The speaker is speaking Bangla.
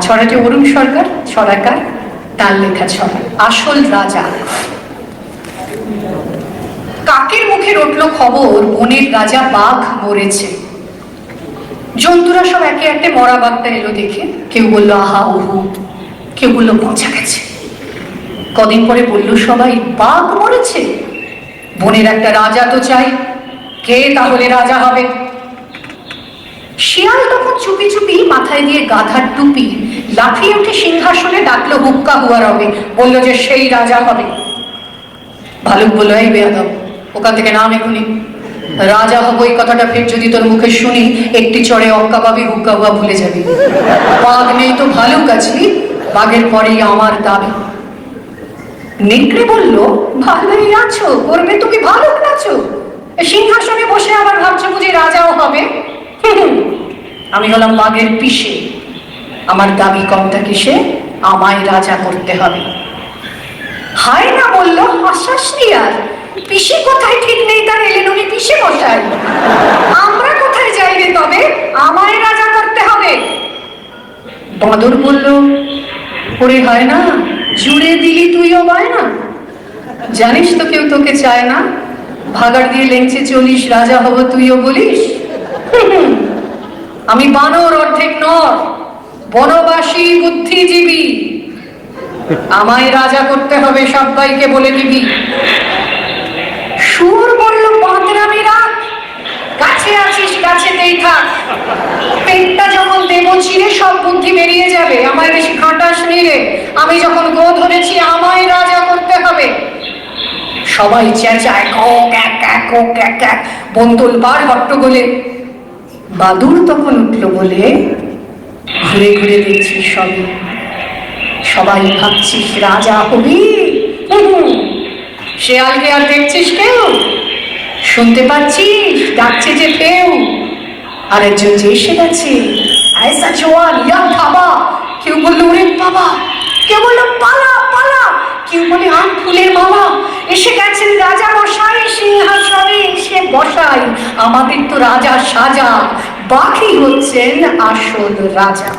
ছড়াটি অরুণ সরকার ছড়াকার, তার লেখা ছড়া আসল রাজা। কাকের মুখে রটলো খবর বনের রাজা বাঘ মরেছে। জন্তুরা সব একে একে মরা বাঘটা এলো দেখে কেউ বললো আহা ওহু, কেউ বললো পচা গেছে। কদিন পরে বললো সবাই বাঘ মরেছে, বনের একটা রাজা তো চাই, কে তাহলে রাজা হবে? শিয়াল তখন চুপি চুপি মাথায় দিয়ে গাধার টুপি লাফিয়ে উঠে সিংহাসনে ডাকলো হুক্কা হুয়ার হবে, বললো যে সেই রাজা হবে। ভালুক বললো এই বেয়াদব, ওখান থেকে নাম এখুনি, রাজা হবো এই কথাটা ফের যদি তোর মুখে শুনি একটি চড়ে অক্কা পাবি, হুক্কা হুয়া ভুলে যাবি। বাঘ নেই তো ভালুক আছি, বাঘের পরেই আমার দাবি। নেকড়ে বলল ভালোই আছো, করবে তুমি ভালুক নাচো, সিংহাসনে বসে আবার ভাবছো বুঝি রাজাও হবে? আমি হলাম বাঘের পিসে, আমার দাবি কমটা কিসে, আমায় রাজা করতে হবে। হায় না বলল হাসাসনি আর, পিসে কোথায় ঠিক নেই তার এলেন উনি পিসে বসাই, আমরা কোথায় যাই রে তবে, আমায় রাজা করতে হবে। বাঁদর বলল ওরে হয় না, জুড়ে দিলি তুইও বায় না, জানিস তো কেউ তোকে চায় না, ভাগাড় দিয়ে লেংচে চলিস রাজা হব তুইও বলিস। আমি বানর অর্ধেক নর, বনবাসী বুদ্ধিজীবী, আমায় রাজা করতে হবে সবাইকে বলে দিবি। শুয়োর বলল বাঁদরামি রাখ, কাছে আছিস কাছেতেই থাক, পেটটা যখন দেব চিরে সব বুদ্ধি বেরিয়ে যাবে, আমায় বেশি খাটাস নিলে, আমি যখন গো ধরেছি আমায় রাজা করতে হবে। সবাই চেঁচায় বন্তল বার হট্টগোলে। বাদুড় তখন উঠলো বলে ঘুরে ঘুরে দেখছিস সবে, সবাই ভাবছিস রাজা হবি, শেয়ালকে আর দেখছিস কেউ, শুনতে পাচ্ছিস ডাকছে যে কেউ, আরেকজন যে এসে গেছে আয়সা জোয়ান ইয়া খাবা, কেউ বললো ওরে বাবা, কেউ বললো পালা পালা, কেউ বলে আম ফুলের মালা, এসে গেছেন রাজা মশাই সিংহাসনে এসে বসাই, আমাদের তো রাজা সাজা, বাকি হচ্ছেন আসল রাজা।